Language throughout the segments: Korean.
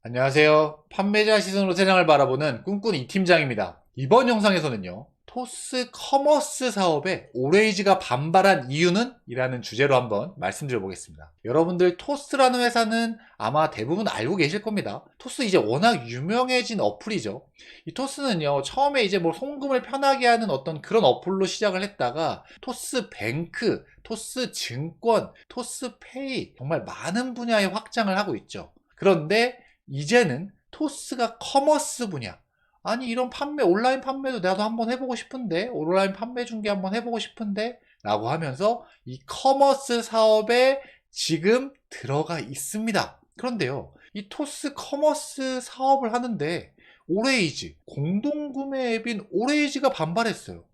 안녕하세요. 판매자 시선으로 세상을 바라보는 꿈꾼 이팀장입니다. 이번 영상에서는요, 토스 커머스 사업에 오레이즈가 반발한 이유는? 이라는 주제로 한번 말씀드려 보겠습니다. 여러분들 토스라는 회사는 아마 대부분 알고 계실 겁니다. 토스 이제 워낙 유명해진 어플이죠. 이 토스는요, 처음에 이제 뭐 송금을 편하게 하는 어떤 그런 어플로 시작을 했다가 토스 뱅크, 토스 증권, 토스 페이 정말 많은 분야에 확장을 하고 있죠. 그런데 이제는 토스가 커머스 분야, 아니 이런 판매, 온라인 판매도 나도 한번 해보고 싶은데, 온라인 판매 중개 한번 해보고 싶은데 라고 하면서 이 커머스 사업에 지금 들어가 있습니다. 그런데요, 이 토스 커머스 사업을 하는데 오레이즈, 공동구매 앱인 오레이즈가 반발했어요.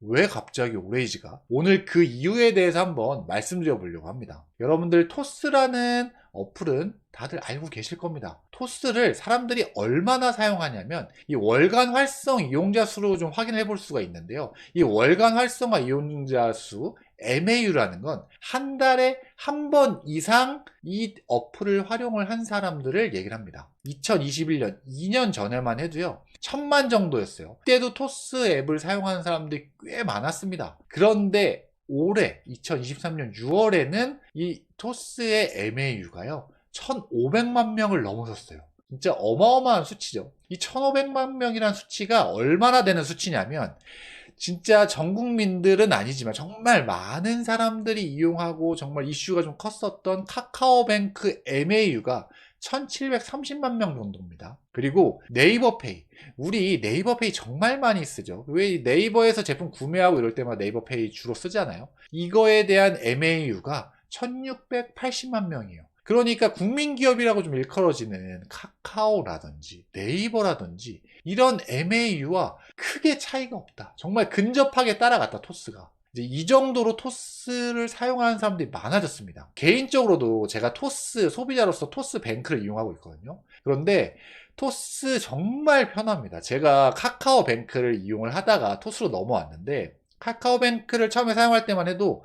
왜 갑자기 오레이즈가? 오늘 그 이유에 대해서 한번 말씀드려 보려고 합니다. 여러분들 토스라는 어플은 다들 알고 계실 겁니다. 토스를 사람들이 얼마나 사용하냐면 이 월간 활성 이용자 수로 좀 확인해 볼 수가 있는데요. 이 월간 활성화 이용자 수 MAU라는 건 한 달에 한 번 이상 이 어플을 활용을 한 사람들을 얘기를 합니다. 2021년 2년 전에만 해도요, 1000만 정도였어요. 그때도 토스 앱을 사용하는 사람들이 꽤 많았습니다. 그런데 올해 2023년 6월에는 이 토스의 MAU가요 1500만 명을 넘어섰어요. 진짜 어마어마한 수치죠. 이 1500만 명이라는 수치가 얼마나 되는 수치냐면, 진짜 전 국민들은 아니지만 정말 많은 사람들이 이용하고 정말 이슈가 좀 컸었던 카카오뱅크 MAU가 1730만 명 정도입니다. 그리고 네이버페이, 우리 네이버페이 정말 많이 쓰죠. 왜 네이버에서 제품 구매하고 이럴 때마다 네이버페이 주로 쓰잖아요. 이거에 대한 MAU가 1680만 명이에요. 그러니까 국민기업이라고 좀 일컬어지는 카카오라든지 네이버라든지 이런 MAU와 크게 차이가 없다. 정말 근접하게 따라갔다, 토스가. 이제 이 정도로 토스를 사용하는 사람들이 많아졌습니다. 개인적으로도 제가 토스 소비자로서 토스 뱅크를 이용하고 있거든요. 그런데 토스 정말 편합니다. 제가 카카오뱅크를 이용을 하다가 토스로 넘어왔는데, 카카오뱅크를 처음에 사용할 때만 해도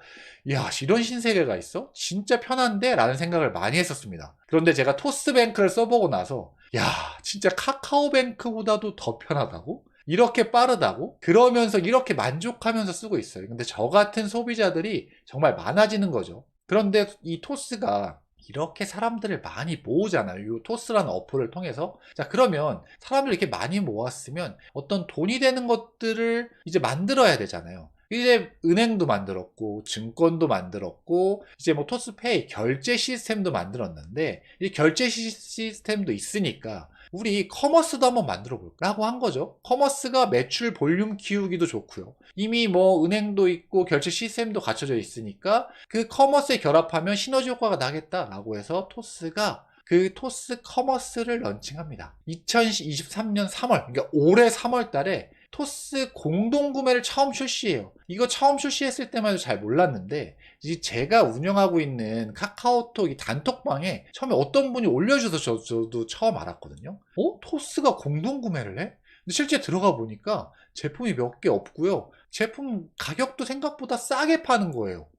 야, 이런 신세계가 있어? 진짜 편한데? 라는 생각을 많이 했었습니다. 그런데 제가 토스뱅크를 써보고 나서 야, 진짜 카카오뱅크보다도 더 편하다고? 이렇게 빠르다고? 그러면서 이렇게 만족하면서 쓰고 있어요. 근데 저 같은 소비자들이 정말 많아지는 거죠. 그런데 이 토스가 이렇게 사람들을 많이 모으잖아요. 이 토스라는 어플을 통해서. 자, 그러면 사람들이 이렇게 많이 모았으면 어떤 돈이 되는 것들을 이제 만들어야 되잖아요. 이제 은행도 만들었고, 증권도 만들었고, 이제 뭐 토스페이 결제 시스템도 만들었는데, 이 결제 시스템도 있으니까 우리 커머스도 한번 만들어 볼까라고 한 거죠. 커머스가 매출 볼륨 키우기도 좋고요. 이미 뭐 은행도 있고 결제 시스템도 갖춰져 있으니까 그 커머스에 결합하면 시너지 효과가 나겠다라고 해서 토스가 그 토스 커머스를 런칭합니다. 2023년 3월, 그러니까 올해 3월 달에 토스 공동구매를 처음 출시해요. 이거 처음 출시했을 때만 해도 잘 몰랐는데, 제가 운영하고 있는 카카오톡 이 단톡방에 처음에 어떤 분이 올려주셔서 저도 처음 알았거든요. 토스가 공동구매를 해? 근데 실제 들어가 보니까 제품이 몇 개 없고요. 제품 가격도 생각보다 싸게 파는 거예요.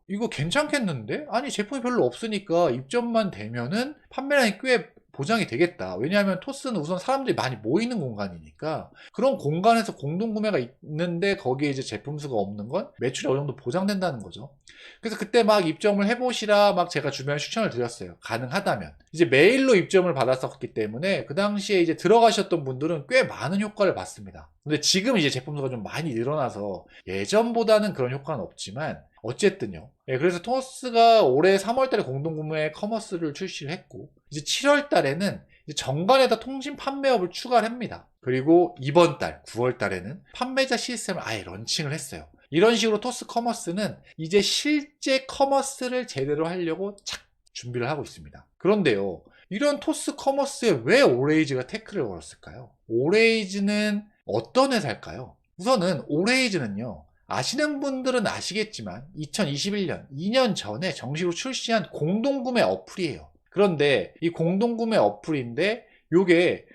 이거 괜찮겠는데? 아니, 제품이 별로 없으니까 입점만 되면은 판매량이 꽤 보장이 되겠다. 왜냐하면 토스는 우선 사람들이 많이 모이는 공간이니까 그런 공간에서 공동구매가 있는데 거기에 이제 제품 수가 없는 건 매출이 어느 정도 보장된다는 거죠. 그래서 그때 막 입점을 해보시라 막 제가 주변에 추천을 드렸어요. 가능하다면. 이제 메일로 입점을 받았었기 때문에 그 당시에 이제 들어가셨던 분들은 꽤 많은 효과를 봤습니다. 근데 지금 이제 제품 수가 좀 많이 늘어나서 예전보다는 그런 효과는 없지만 어쨌든요. 그래서 토스가 올해 3월 달에 공동구매 커머스를 출시를 했고, 이제 7월 달에는 정관에다 통신 판매업을 추가를 합니다. 그리고 이번 달 9월 달에는 판매자 시스템을 아예 런칭을 했어요. 이런 식으로 토스 커머스는 이제 실제 커머스를 제대로 하려고 착 준비를 하고 있습니다. 그런데요, 이런 토스 커머스에 왜 오레이즈가 태클을 걸었을까요? 오레이즈는 어떤 회사일까요? 우선은 오레이즈는요, 아시는 분들은 아시겠지만 2021년 2년 전에 정식으로 출시한 공동구매 어플이에요. 그런데 이 공동구매 어플인데 요게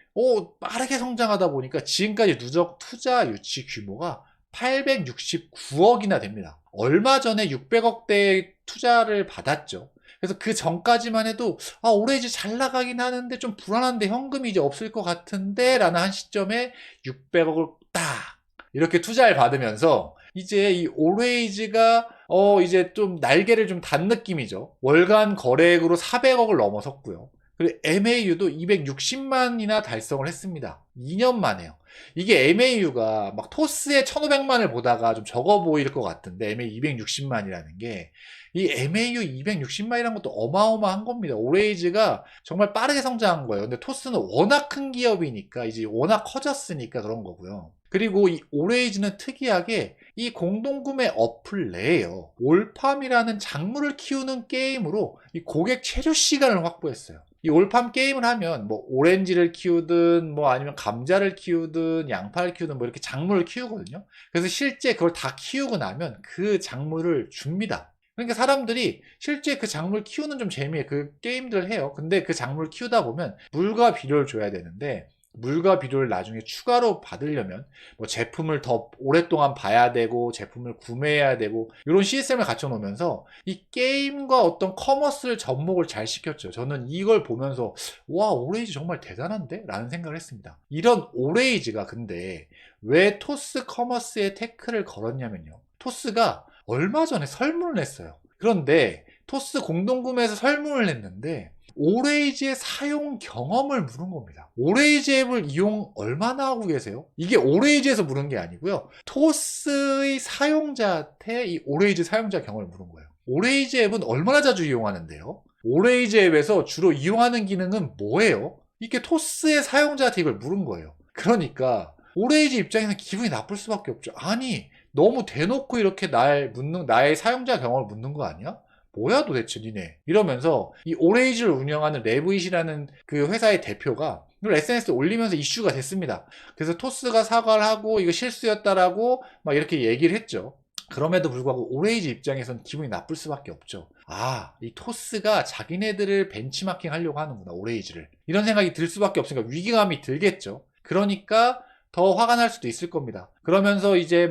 빠르게 성장하다 보니까 지금까지 누적 투자 유치 규모가 869억이나 됩니다. 얼마 전에 600억대 투자를 받았죠. 그래서 그 전까지만 해도 오레이즈 잘 나가긴 하는데 좀 불안한데 현금이 이제 없을 것 같은데 라는 한 시점에 600억을 딱 이렇게 투자를 받으면서 이제 이 오레이즈가 이제 좀 날개를 좀 단 느낌이죠. 월간 거래액으로 400억을 넘어섰고요. 그리고 MAU도 260만이나 달성을 했습니다. 2년 만에요. 이게 MAU가 막 토스의 1500만을 보다가 좀 적어 보일 것 같은데 MAU 260만이라는 게 이 MAU 260만이라는 것도 어마어마한 겁니다. 오레이즈가 정말 빠르게 성장한 거예요. 근데 토스는 워낙 큰 기업이니까 이제 워낙 커졌으니까 그런 거고요. 그리고 이 오레이즈는 특이하게 이 공동구매 어플 내에요. 올팜이라는 작물을 키우는 게임으로 이 고객 체류 시간을 확보했어요. 이 올팜 게임을 하면 뭐 오렌지를 키우든 뭐 아니면 감자를 키우든 양파를 키우든 뭐 이렇게 작물을 키우거든요. 그래서 실제 그걸 다 키우고 나면 그 작물을 줍니다. 그러니까 사람들이 실제 그 작물 키우는 좀 재미에 그 게임들을 해요. 근데 그 작물 키우다 보면 물과 비료를 줘야 되는데 물과 비료를 나중에 추가로 받으려면 뭐 제품을 더 오랫동안 봐야 되고 제품을 구매해야 되고 이런 시스템을 갖춰 놓으면서 이 게임과 어떤 커머스를 접목을 잘 시켰죠. 저는 이걸 보면서 와, 오레이즈 정말 대단한데? 라는 생각을 했습니다. 이런 오레이즈가 근데 왜 토스 커머스에 태클을 걸었냐면요. 토스가 얼마 전에 설문을 냈어요. 그런데 토스 공동구매에서 설문을 냈는데 오레이즈의 사용 경험을 물은 겁니다. 오레이즈 앱을 이용 얼마나 하고 계세요? 이게 오레이즈에서 물은 게 아니고요. 토스의 사용자한테 이 오레이즈 사용자 경험을 물은 거예요. 오레이즈 앱은 얼마나 자주 이용하는데요? 오레이즈 앱에서 주로 이용하는 기능은 뭐예요? 이게 토스의 사용자한테 이걸 물은 거예요. 그러니까 오레이즈 입장에서는 기분이 나쁠 수밖에 없죠. 아니, 너무 대놓고 이렇게 나의 사용자 경험을 묻는 거 아니야? 뭐야 도대체 니네 이러면서 이 오레이즈를 운영하는 레브잇이라는 그 회사의 대표가 이걸 SNS에 올리면서 이슈가 됐습니다. 그래서 토스가 사과를 하고 이거 실수였다라고 막 이렇게 얘기를 했죠. 그럼에도 불구하고 오레이즈 입장에서는 기분이 나쁠 수밖에 없죠. 이 토스가 자기네들을 벤치마킹 하려고 하는구나, 오레이즈를. 이런 생각이 들 수밖에 없으니까 위기감이 들겠죠. 그러니까 더 화가 날 수도 있을 겁니다. 그러면서 이제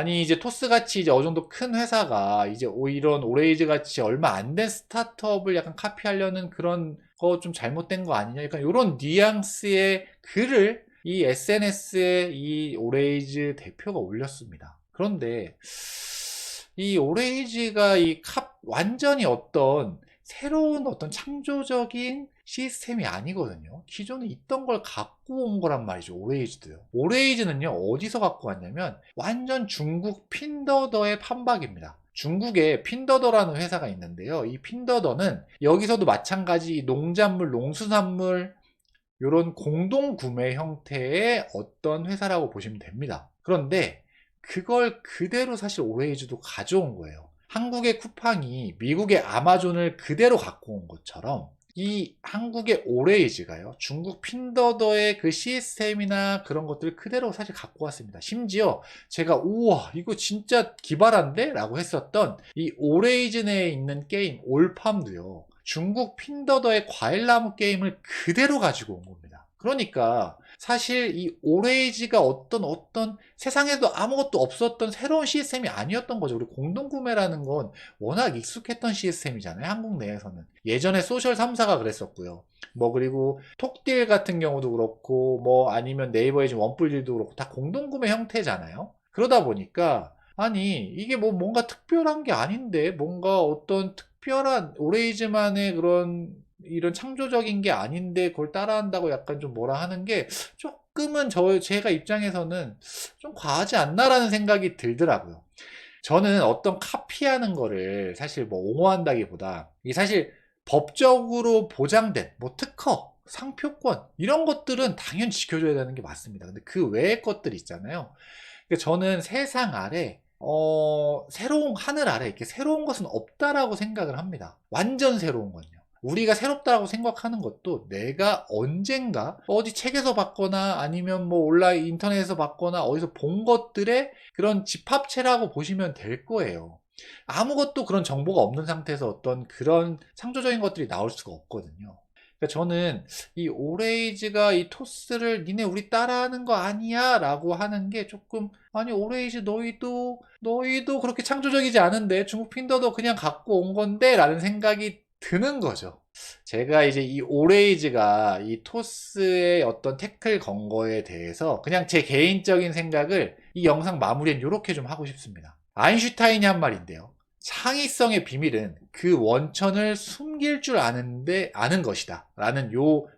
이제 토스같이 이제 어느 정도 큰 회사가 이제 이런 오레이즈 같이 얼마 안 된 스타트업을 약간 카피하려는 그런 거 좀 잘못된 거 아니냐? 약간 이런 뉘앙스의 글을 이 SNS에 이 오레이즈 대표가 올렸습니다. 그런데 이 오레이즈가 완전히 새로운 창조적인 시스템이 아니거든요. 기존에 있던 걸 갖고 온 거란 말이죠. 오레이즈도요. 오레이즈는요, 어디서 갖고 왔냐면 완전 중국 핀더더의 판박입니다. 중국에 핀더더라는 회사가 있는데요. 이 핀더더는 여기서도 마찬가지 농작물, 농수산물 이런 공동 구매 형태의 어떤 회사라고 보시면 됩니다. 그런데 그걸 그대로 사실 오레이즈도 가져온 거예요. 한국의 쿠팡이 미국의 아마존을 그대로 갖고 온 것처럼 이 한국의 오레이즈가요, 중국 핀더더의 그 시스템이나 그런 것들을 그대로 사실 갖고 왔습니다. 심지어 제가 우와 이거 진짜 기발한데? 라고 했었던 이 오레이즈 내에 있는 게임 올팜도요, 중국 핀더더의 과일나무 게임을 그대로 가지고 온 겁니다. 그러니까 사실 이 오레이즈가 어떤 세상에도 아무것도 없었던 새로운 시스템이 아니었던 거죠. 우리 공동구매라는 건 워낙 익숙했던 시스템이잖아요. 한국 내에서는. 예전에 소셜 3사가 그랬었고요. 그리고 톡딜 같은 경우도 그렇고 아니면 네이버의 지금 원뿔딜도 그렇고 다 공동구매 형태잖아요. 그러다 보니까 아니 이게 뭔가 특별한 게 아닌데 뭔가 어떤 특별한 오레이즈만의 이런 창조적인 게 아닌데 그걸 따라한다고 약간 좀 뭐라 하는 게 조금은 제가 입장에서는 좀 과하지 않나라는 생각이 들더라고요. 저는 어떤 카피하는 거를 사실 옹호한다기보다 이게 사실 법적으로 보장된 특허, 상표권 이런 것들은 당연히 지켜줘야 되는 게 맞습니다. 근데 그 외의 것들 있잖아요. 그러니까 저는 세상 아래 새로운 하늘 아래 이렇게 새로운 것은 없다라고 생각을 합니다. 완전 새로운 건요. 우리가 새롭다고 생각하는 것도 내가 언젠가 어디 책에서 봤거나 아니면 온라인 인터넷에서 봤거나 어디서 본 것들의 그런 집합체라고 보시면 될 거예요. 아무것도 그런 정보가 없는 상태에서 어떤 그런 창조적인 것들이 나올 수가 없거든요. 그러니까 저는 이 오레이즈가 이 토스를 니네 우리 따라하는 거 아니야? 라고 하는 게 조금 아니 오레이즈 너희도 그렇게 창조적이지 않은데 중국 핀더도 그냥 갖고 온 건데? 라는 생각이 드는 거죠. 제가 이제 이 오레이즈가 이 토스의 어떤 태클 건 거에 대해서 그냥 제 개인적인 생각을 이 영상 마무리엔 이렇게 좀 하고 싶습니다. 아인슈타인이 한 말인데요. 창의성의 비밀은 그 원천을 숨길 줄 아는 것이다. 라는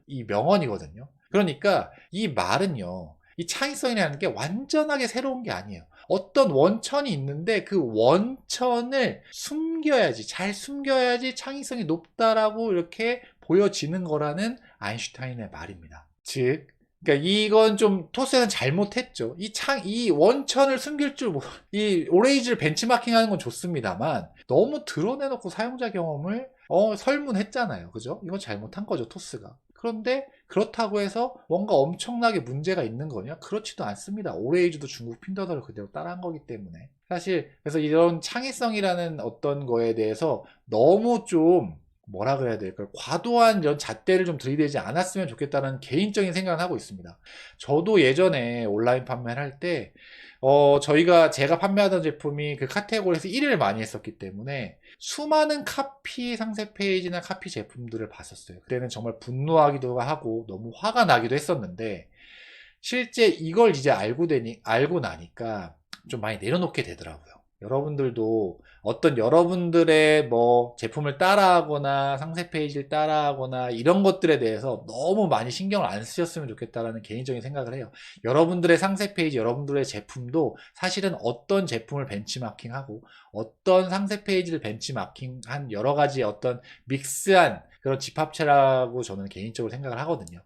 이 명언이거든요. 그러니까 이 말은요. 이 창의성이라는 게 완전하게 새로운 게 아니에요. 어떤 원천이 있는데 그 원천을 숨겨야지, 잘 숨겨야지 창의성이 높다라고 이렇게 보여지는 거라는 아인슈타인의 말입니다. 즉, 그러니까 이건 좀 토스는 잘못했죠. 이 원천을 숨길 이 오레이즈를 벤치마킹 하는 건 좋습니다만 너무 드러내놓고 사용자 경험을 설문했잖아요. 그죠? 이건 잘못한 거죠, 토스가. 그런데 그렇다고 해서 뭔가 엄청나게 문제가 있는 거냐? 그렇지도 않습니다. 오레이즈도 중국 핀더더를 그대로 따라한 거기 때문에. 사실 그래서 이런 창의성이라는 어떤 거에 대해서 너무 좀 뭐라 그래야 될까요? 과도한 이런 잣대를 좀 들이대지 않았으면 좋겠다는 개인적인 생각을 하고 있습니다. 저도 예전에 온라인 판매를 할 때, 제가 판매하던 제품이 그 카테고리에서 1위를 많이 했었기 때문에 수많은 카피 상세 페이지나 카피 제품들을 봤었어요. 그때는 정말 분노하기도 하고 너무 화가 나기도 했었는데, 실제 이걸 이제 알고 나니까 좀 많이 내려놓게 되더라고요. 여러분들도 어떤 여러분들의 뭐 제품을 따라하거나 상세 페이지를 따라하거나 이런 것들에 대해서 너무 많이 신경을 안 쓰셨으면 좋겠다라는 개인적인 생각을 해요. 여러분들의 상세 페이지, 여러분들의 제품도 사실은 어떤 제품을 벤치마킹하고 어떤 상세 페이지를 벤치마킹한 여러 가지 어떤 믹스한 그런 집합체라고 저는 개인적으로 생각을 하거든요.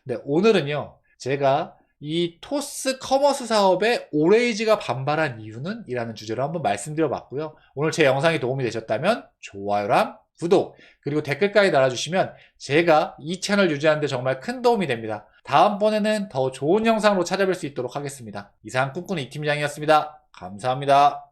근데 오늘은요, 제가 이 토스 커머스 사업에 오레이즈가 반발한 이유는? 이라는 주제로 한번 말씀드려 봤고요. 오늘 제 영상이 도움이 되셨다면 좋아요랑 구독, 그리고 댓글까지 달아주시면 제가 이 채널 유지하는 데 정말 큰 도움이 됩니다. 다음번에는 더 좋은 영상으로 찾아뵐 수 있도록 하겠습니다. 이상 꿈꾸는 이팀장이었습니다. 감사합니다.